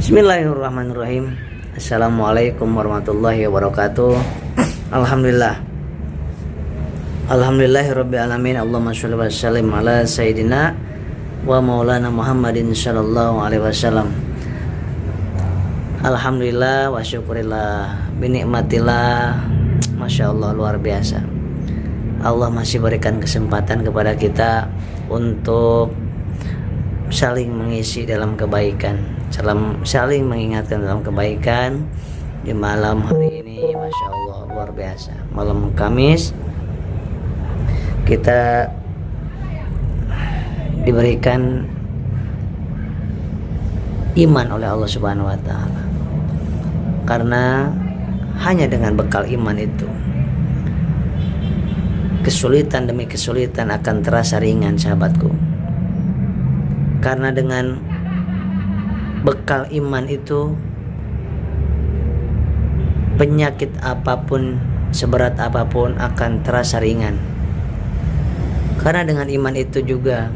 Bismillahirrahmanirrahim. Assalamualaikum warahmatullahi wabarakatuh. Alhamdulillahirabbil alamin. Allahumma shalli wa sallim ala sayyidina wa maulana Muhammadin sallallahu alaihi wasallam. Alhamdulillah wa syukurillah bi nikmatillah. Masya Allah, luar biasa. Allah masih berikan kesempatan kepada kita untuk saling mengisi dalam kebaikan, saling mengingatkan dalam kebaikan di malam hari ini. Masya Allah, luar biasa. Malam Kamis kita diberikan iman oleh Allah Subhanahu wa Ta'ala, karena hanya dengan bekal iman itu kesulitan demi kesulitan akan terasa ringan, sahabatku. Karena dengan bekal iman itu, penyakit apapun, seberat apapun akan terasa ringan. Karena dengan iman itu juga,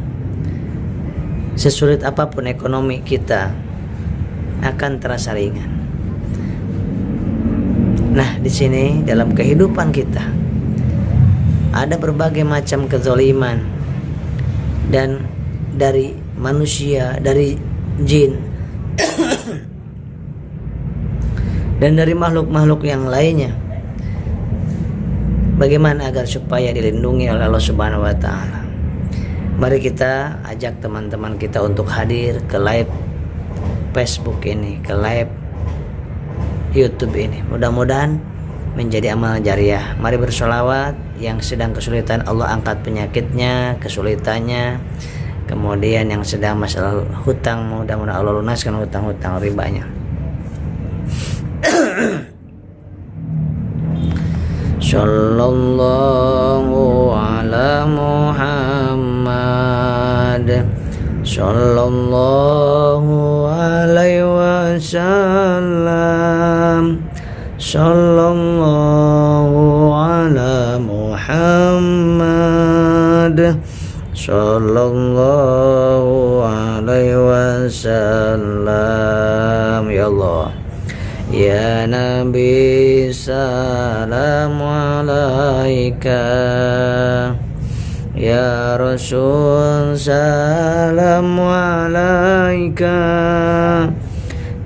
sesulit apapun ekonomi kita akan terasa ringan. Nah, di sini dalam kehidupan kita ada berbagai macam kezaliman, dan dari manusia, dari jin dan dari makhluk-makhluk yang lainnya. Bagaimana agar supaya dilindungi oleh Allah Subhanahu wa Ta'ala? Mari kita ajak teman-teman kita untuk hadir ke live Facebook ini, ke live YouTube ini. Mudah-mudahan menjadi amal jariah. Mari bersolawat. Yang sedang kesulitan, Allah angkat penyakitnya, kesulitannya. Kemudian yang sedang masalah hutang, mudah-mudahan Allah lunaskan hutang-hutang ribanya. Sallallahu ala Muhammad, sallallahu alaihi wasallam, sallallahu ala Muhammad, sallallahu alaihi wasallam. Ya Allah, ya Nabi, salam alaika. Ya Rasul, salam alaika.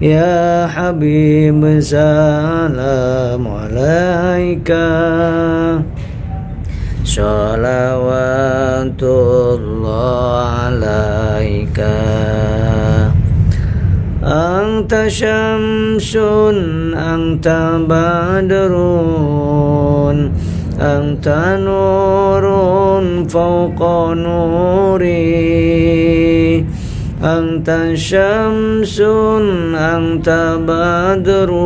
Ya Habib, salam alaika. Salawatullah alaika. Anta syamsun, anta badrun, anta nurun fawqa nuri. Anta syamsun, anta badrun,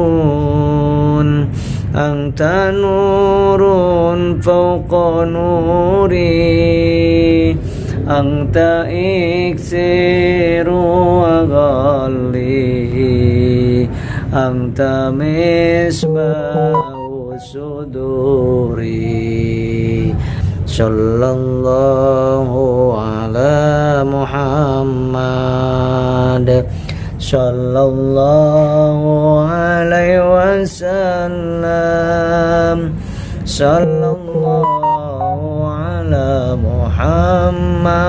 anta nurun fawqa nuri. Anta iksiru wa ghalli, anta misbahu suduri. Sallallahu ala Muhammad, sallallahu alaihi wasallam, sallallahu ala Muhammad,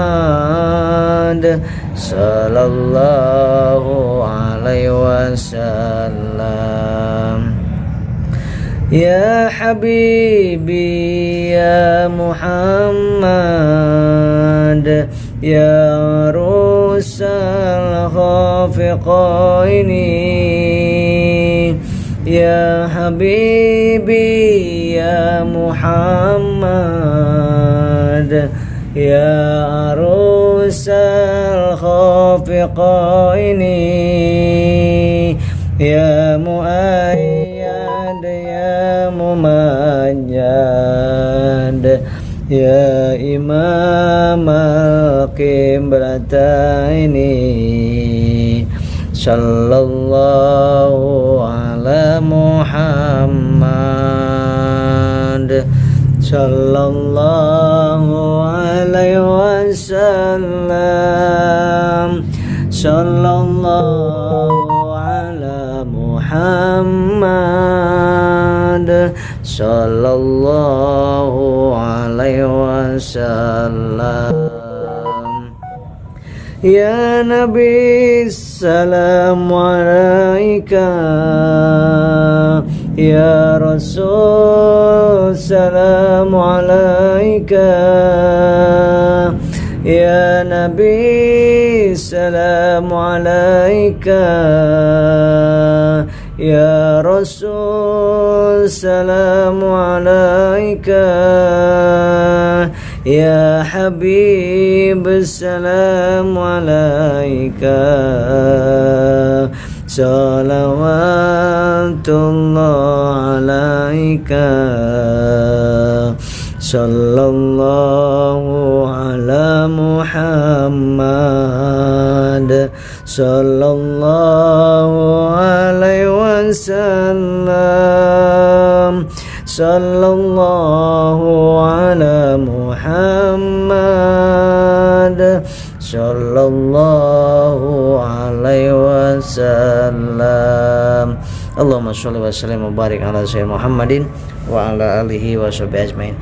sallallahu alaihi wasallam. Ya Habibi, ya Muhammad, ya Rusal Khafiqaini. Ya Habibi, ya Muhammad, ya Rusal Khafiqaini. Ya Muayyad, ya Mumajjad, ya Imam al-Qiblataini. Sallallahu ala Muhammad, sallallahu alaihi wasallam, sallallahu Muhammad sallallahu alaihi wasallam. Ya Nabi salam alaika, ya Rasul salam alaika, ya Nabi salam alaika, ya Rasul salam alaika, ya Habib salam alaika, salawatullah alaika, sallallahu ala Muhammad sallallahu alaihi wasallam, sallallahu ala Muhammad sallallahu alaihi wasallam. Allahumma sholli wa sallim wa barik ala sayyidina Muhammadin wa ala alihi wa sahbihi ajmain.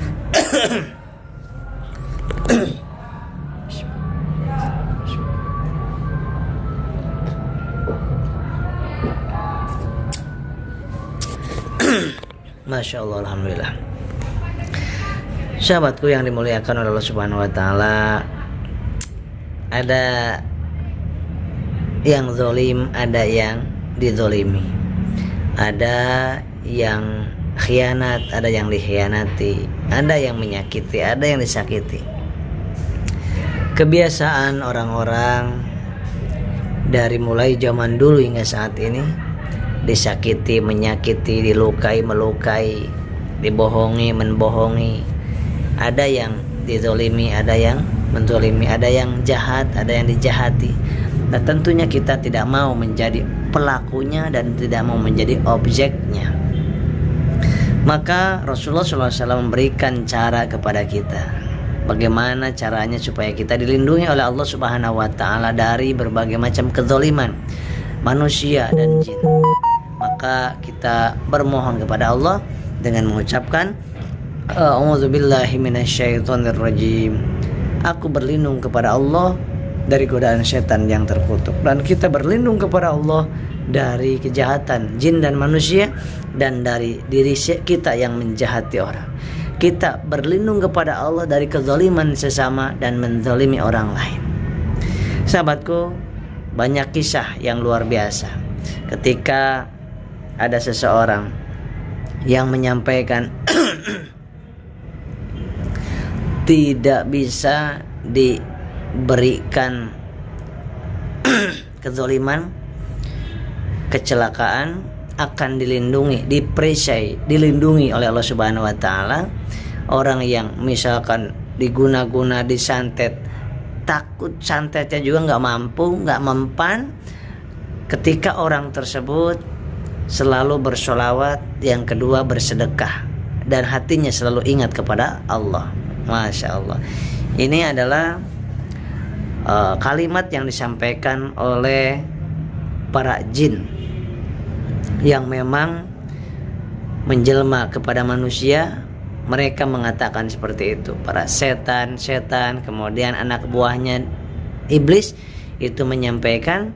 Masya Allah, alhamdulillah. Sahabatku yang dimuliakan oleh Allah Subhanahu wa taala, ada yang zalim, ada yang dizalimi. Ada yang khianat, ada yang dikhianati, ada yang menyakiti, ada yang disakiti. Kebiasaan orang-orang dari mulai zaman dulu hingga saat ini, disakiti, menyakiti, dilukai, melukai, dibohongi, membohongi. Ada yang dizalimi, ada yang menzalimi, ada yang jahat, ada yang dijahati. Nah, tentunya kita tidak mau menjadi pelakunya dan tidak mau menjadi objeknya. Maka Rasulullah SAW memberikan cara kepada kita, bagaimana caranya supaya kita dilindungi oleh Allah Subhanahu wa taala dari berbagai macam kezaliman manusia dan jin. Maka kita bermohon kepada Allah dengan mengucapkan a'udzubillahi minasyaitonirrajim. Aku berlindung kepada Allah dari godaan setan yang terkutuk, dan kita berlindung kepada Allah dari kejahatan jin dan manusia, dan dari diri kita yang menjahati orang. Kita berlindung kepada Allah dari kezaliman sesama dan menzalimi orang lain. Sahabatku, banyak kisah yang luar biasa ketika ada seseorang yang menyampaikan tidak bisa diberikan kezaliman, kecelakaan, akan dilindungi, diperisai, dilindungi oleh Allah Subhanahu wa taala. Orang yang misalkan diguna-guna, disantet, takut santetnya juga nggak mampu, nggak mempan, ketika orang tersebut selalu bersolawat, yang kedua bersedekah, dan hatinya selalu ingat kepada Allah. Masya Allah. Ini adalah kalimat yang disampaikan oleh para jin yang memang menjelma kepada manusia. Mereka mengatakan seperti itu. Para setan, kemudian anak buahnya iblis itu menyampaikan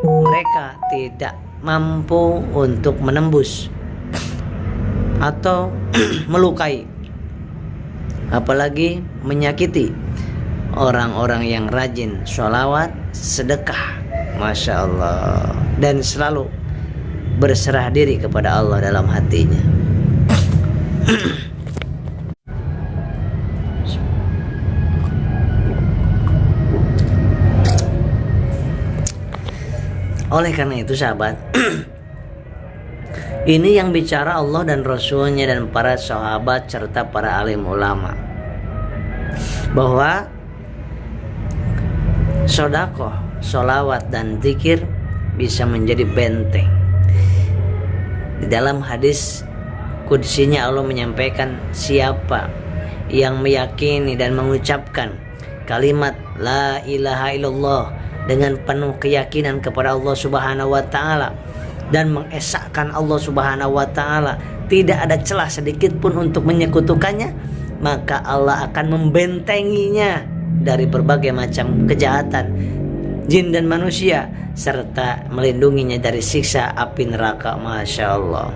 mereka tidak mampu untuk menembus atau melukai, apalagi menyakiti orang-orang yang rajin sholawat, sedekah, Masya Allah, dan selalu berserah diri kepada Allah dalam hatinya. Oleh karena itu sahabat, ini yang bicara Allah dan Rasulnya dan para sahabat serta para alim ulama, bahwa sedekah, sholawat dan zikir bisa menjadi benteng. Di dalam hadis qudsinya Allah menyampaikan, siapa yang meyakini dan mengucapkan kalimat la ilaha illallah dengan penuh keyakinan kepada Allah Subhanahu wa taala, dan mengesahkan Allah Subhanahu wa taala, tidak ada celah sedikit pun untuk menyekutukannya, maka Allah akan membentenginya dari berbagai macam kejahatan jin dan manusia, serta melindunginya dari siksa api neraka. Masya Allah.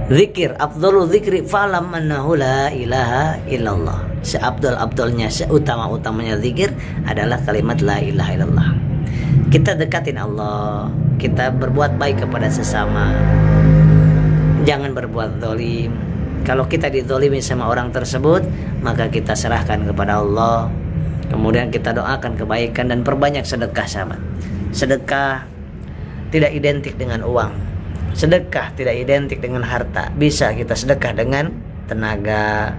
Zikir, afdalu zikri fa'lam annahu la ilaha illallah. Seabdul-abdulnya, seutama-utamanya zikir adalah kalimat la ilaha illallah. Kita dekatin Allah, kita berbuat baik kepada sesama, jangan berbuat zalim. Kalau kita dizalimi sama orang tersebut, maka kita serahkan kepada Allah. Kemudian kita doakan kebaikan dan perbanyak sedekah, sahabat. Sedekah tidak identik dengan uang. Sedekah tidak identik dengan harta. Bisa kita sedekah dengan tenaga,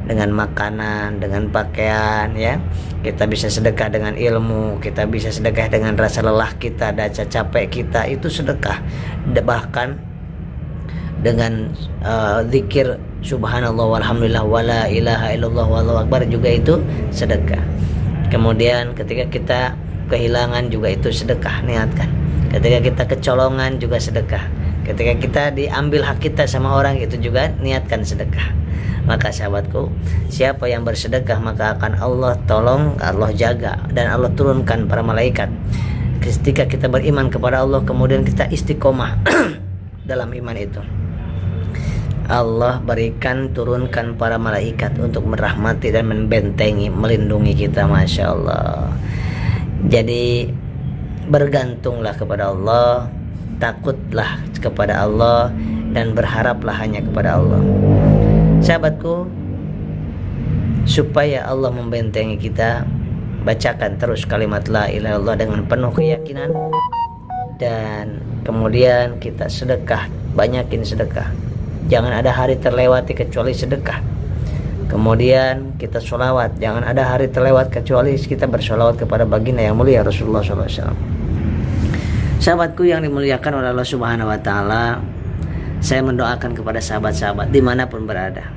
dengan makanan, dengan pakaian, ya. Kita bisa sedekah dengan ilmu, kita bisa sedekah dengan rasa lelah kita, rasa capek kita, itu sedekah. Bahkan dengan zikir subhanallah walhamdulillah wala ilaha illallah wallahu akbar juga itu sedekah. Kemudian ketika kita kehilangan juga itu sedekah, niatkan. Ketika kita kecolongan juga sedekah. Ketika kita diambil hak kita sama orang, itu juga niatkan sedekah. Maka sahabatku, siapa yang bersedekah maka akan Allah tolong, Allah jaga, dan Allah turunkan para malaikat. Ketika kita beriman kepada Allah, kemudian kita istiqomah dalam iman itu, Allah berikan, turunkan para malaikat untuk merahmati dan membentengi, melindungi kita. Masya Allah. Jadi bergantunglah kepada Allah, takutlah kepada Allah, dan berharaplah hanya kepada Allah. Sahabatku, supaya Allah membentengi kita, bacakan terus kalimat la ilaha illallah dengan penuh keyakinan, dan kemudian kita sedekah, banyakin sedekah. Jangan ada hari terlewati kecuali sedekah. Kemudian kita sholawat, jangan ada hari terlewat kecuali kita bersolawat kepada baginda yang mulia Rasulullah SAW. Sahabatku yang dimuliakan oleh Allah Subhanahu wa taala, saya mendoakan kepada sahabat-sahabat dimanapun berada,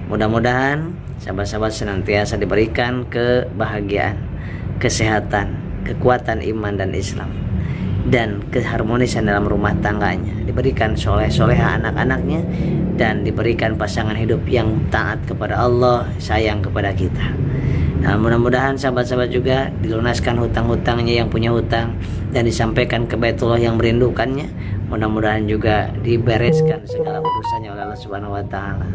mudah-mudahan sahabat-sahabat senantiasa diberikan kebahagiaan, kesehatan, kekuatan iman dan Islam, dan keharmonisan dalam rumah tangganya, diberikan soleh-soleha anak-anaknya, dan diberikan pasangan hidup yang taat kepada Allah, sayang kepada kita. Nah, mudah-mudahan sahabat-sahabat juga dilunaskan hutang-hutangnya yang punya hutang, dan disampaikan ke Baitullah yang merindukannya. Mudah-mudahan juga dibereskan segala urusannya oleh Allah Subhanahu wa taala.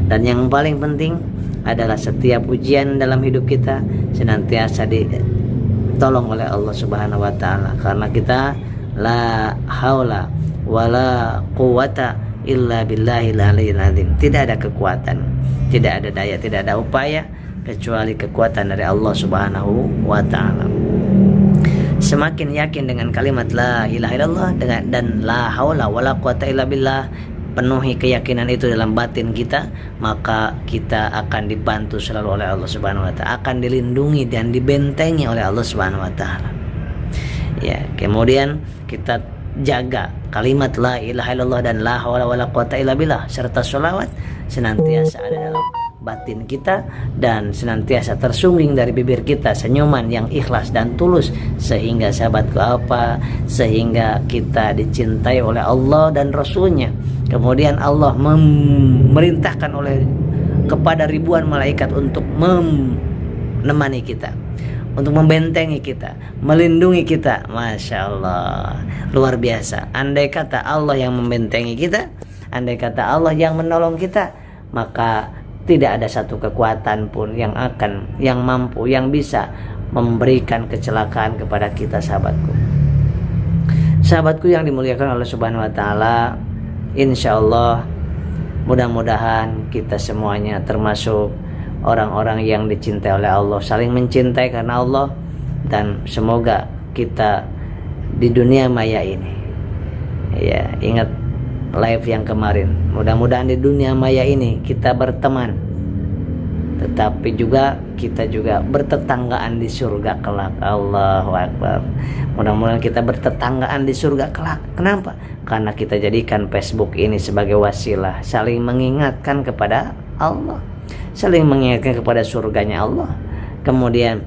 Dan yang paling penting adalah setiap ujian dalam hidup kita senantiasa ditolong oleh Allah Subhanahu wa taala, karena kita la haula wala quwata illa billahil aliyyil azim. Tidak ada kekuatan, tidak ada daya, tidak ada upaya kecuali kekuatan dari Allah Subhanahu wa taala. Semakin yakin dengan kalimat la ilaha illallah dan la haula wala quwata illa billah, penuhi keyakinan itu dalam batin kita, maka kita akan dibantu selalu oleh Allah Subhanahu wa taala, akan dilindungi dan dibentengi oleh Allah Subhanahu wa taala. Ya, kemudian kita jaga kalimat la ilaha illallah dan la haula wala quwata illa billah serta sholawat senantiasa ada dalam batin kita, dan senantiasa tersungging dari bibir kita senyuman yang ikhlas dan tulus, sehingga sahabatku sehingga kita dicintai oleh Allah dan Rasulnya. Kemudian Allah memerintahkan kepada ribuan malaikat untuk menemani kita, untuk membentengi kita, melindungi kita. Masya Allah, luar biasa. Andai kata Allah yang membentengi kita, andai kata Allah yang menolong kita, maka tidak ada satu kekuatan pun yang mampu, yang bisa memberikan kecelakaan kepada kita, sahabatku. Sahabatku yang dimuliakan oleh Subhanahu wa taala, insya Allah mudah-mudahan kita semuanya termasuk orang-orang yang dicintai oleh Allah, saling mencintai karena Allah, dan semoga kita di dunia maya ini, ya, ingat live yang kemarin, mudah-mudahan di dunia maya ini kita berteman, tetapi juga kita juga bertetanggaan di surga kelak. Allahu Akbar. Mudah-mudahan kita bertetanggaan di surga kelak. Kenapa? Karena kita jadikan Facebook ini sebagai wasilah saling mengingatkan kepada Allah, saling mengingatkan kepada surganya Allah. Kemudian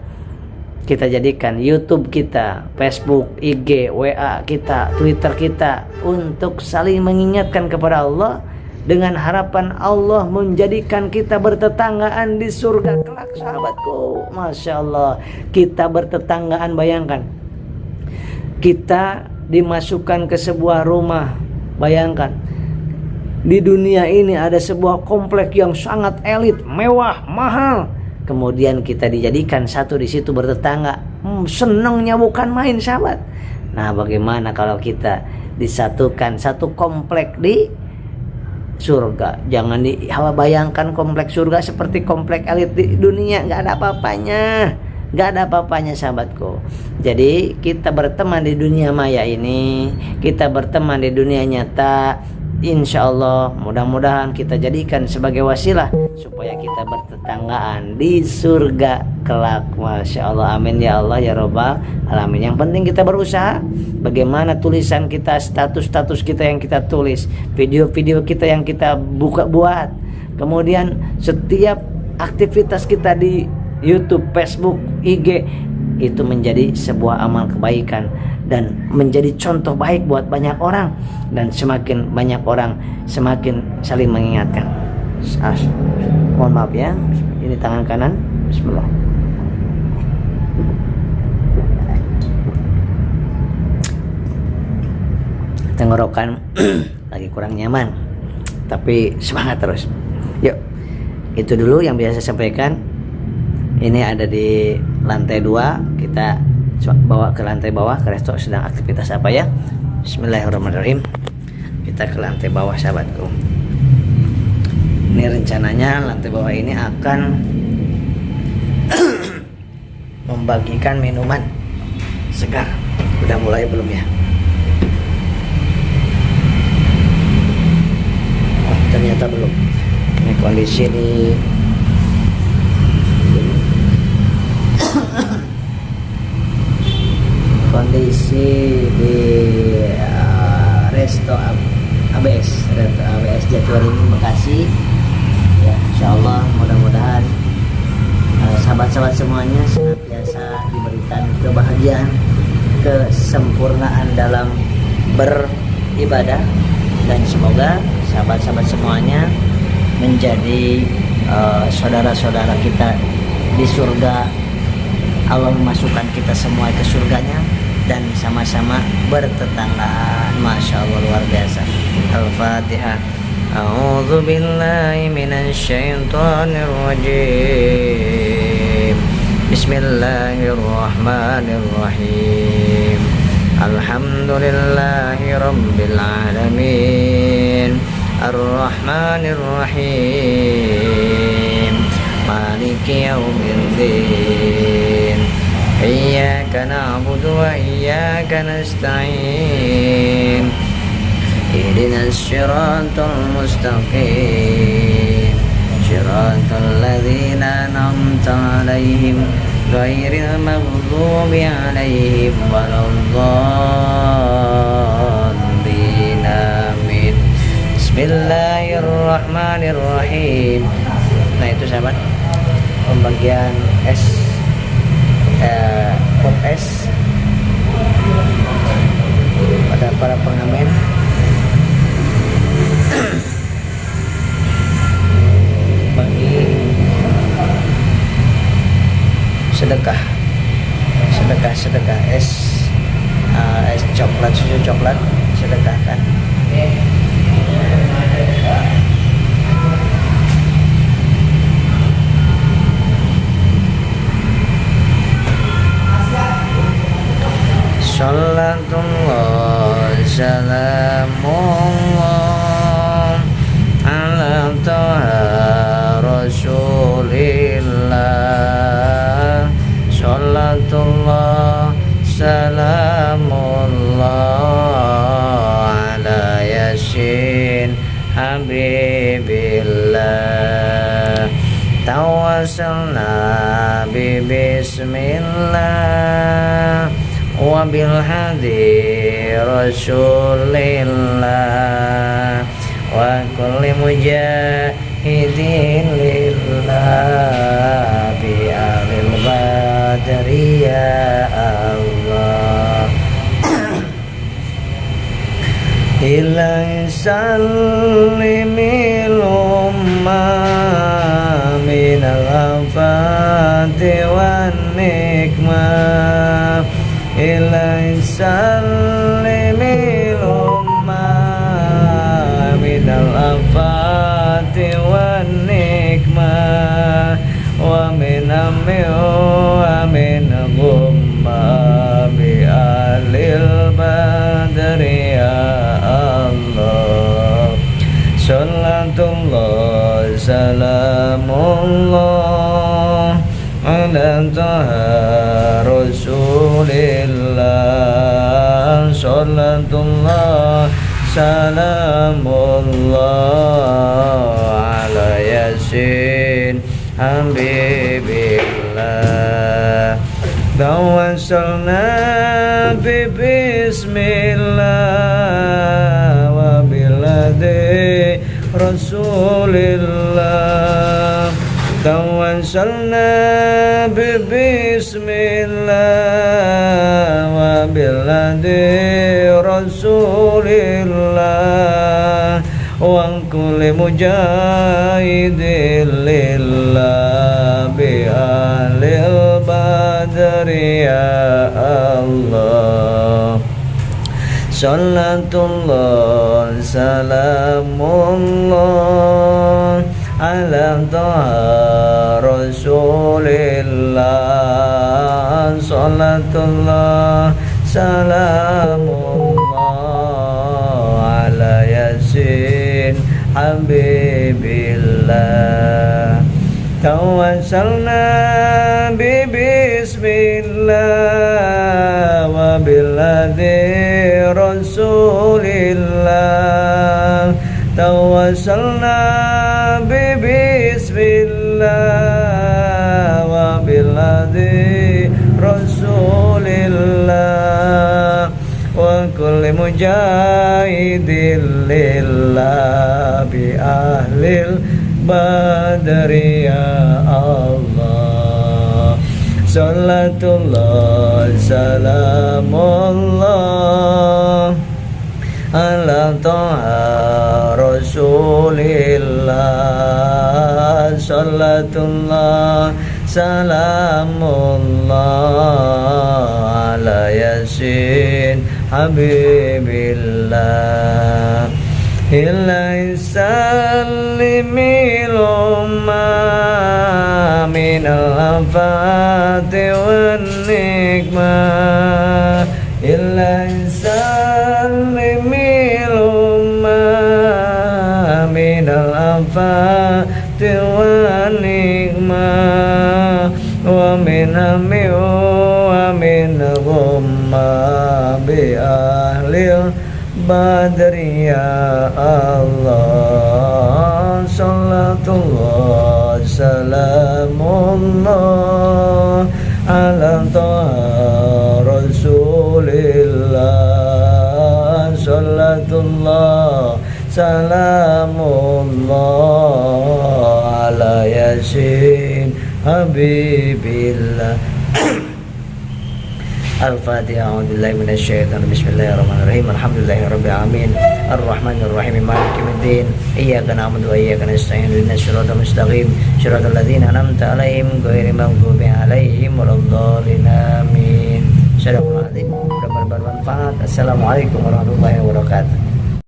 kita jadikan YouTube kita, Facebook, IG, WA kita, Twitter kita untuk saling mengingatkan kepada Allah, dengan harapan Allah menjadikan kita bertetanggaan di surga kelak, sahabatku. Masya Allah, kita bertetanggaan. Bayangkan, kita dimasukkan ke sebuah rumah. Bayangkan, di dunia ini ada sebuah komplek yang sangat elit, mewah, mahal. Kemudian kita dijadikan satu di situ bertetangga. Senangnya bukan main, sahabat. Nah, bagaimana kalau kita disatukan satu komplek di surga? Jangan bayangkan komplek surga seperti komplek elit di dunia, nggak ada apa-apanya. Nggak ada apa-apanya, sahabatku. Jadi kita berteman di dunia maya ini, kita berteman di dunia nyata, insya Allah mudah-mudahan kita jadikan sebagai wasilah supaya kita bertetanggaan di surga kelak. Masya Allah, amin ya Allah ya Rabbal alamin. Yang penting kita berusaha. Bagaimana tulisan kita, status-status kita yang kita tulis, video-video kita yang kita buat, kemudian setiap aktivitas kita di YouTube, Facebook, IG, itu menjadi sebuah amal kebaikan dan menjadi contoh baik buat banyak orang, dan semakin banyak orang semakin saling mengingatkan. Mohon maaf ya, ini tangan kanan. Bismillah. Tenggorokan lagi kurang nyaman, tapi semangat terus. Yuk, itu dulu yang biasa saya sampaikan. Ini ada di lantai 2, kita bawa ke lantai bawah. Ke resto sedang aktivitas apa ya? Bismillahirrahmanirrahim. Kita ke lantai bawah, sahabatku. Ini rencananya lantai bawah ini akan membagikan minuman segar. Udah mulai belum ya? Oh, ternyata belum. Ini kondisi di resto ABS, resto ABS Jatiwaringin Bekasi ya. Insyaallah mudah-mudahan sahabat-sahabat semuanya senantiasa diberikan kebahagiaan, kesempurnaan dalam beribadah, dan semoga sahabat-sahabat semuanya menjadi saudara-saudara kita di surga. Allah memasukkan kita semua ke surganya dan sama-sama bertetanggaan. Masya Allah, luar biasa. Al-Fatihah. A'udzu billahi minasy syaithanir rajim. Bismillahirrahmanirrahim. Alhamdulillahi rabbil alamin. Ar-Rahmanir Rahim. Maliki yaumiddin. Iyyaka na'budu wa iyyaka nasta'in. Ihdinas siratal mustaqim. Siratal ladzina an'amta 'alaihim ghairil maghdubi 'alaihim waladdallin. Amin. Bismillahirrahmanirrahim. Nah, itu sahabat, pembagian pop es pada para pengamen. Bagi sedekah es coklat, susu coklat, sedekahkan. Salatullah salamullah ala taha rasulillah. Salatullah salamullah ala yasin habibillah. Tawassalna bi bismillah wa bil hadi rasulillah wa kulli mujahidin lillah bi alil badriyah Ilahi sallimil ummah minal afati wan nikmah. Ilahi sallimil ummah minal afati wan nikmah. Wa min ammi wa min gumma bi alil badri ya Allah. Salatullah salamullah ala taha rasulillah. Salatullah salamullah ala yasin habibillah. Tawassalna bi bismillah wa biladi rasulillah. Tawassalna bi bismillah wa biladi rasulillah. Wa kulli mujahidin lillah bi alil badri ya Allah. Salatullah salamullah ala taha rasulillah. Salatullah salamullah ala yasin habibillah. Tawassalna bi bismillah wa biladi rasulillah. Tawassalna bi bismillah wa biladi rasulillah. Wa kulli mujahidin lillah bi ahlil badri ya Allah. Salatullah salamullah ala taha rasulillah. Salatullah salamullah ala yasin habibillah. Ilahi sallimil ummah minal afati wan nikmah. Ilahi sallimil ummah minal afati wan nikmah. Wa min hammi wa min gumma bi ahlil badri ya Allah. Salatullah salamullah ala taha rasulillah. Salatullah salamullah ala yasin habibillah. Al-Fatihah. A'udzubillahi minasyaitonir rajim. Bismillahirrahmanirrahim. Alhamdulillahirabbil alamin. Arrahmanirrahim. Maliki yaumiddin. Iyyaka na'budu wa iyyaka nasta'in. Ihdinas siratal mustaqim. Siratal ladzina an'amta 'alaihim ghairil maghdubi 'alaihim waladdallin. Amin. Sadaqallahul azim. Mudah-mudahan bermanfaat. Assalamualaikum warahmatullahi wabarakatuh.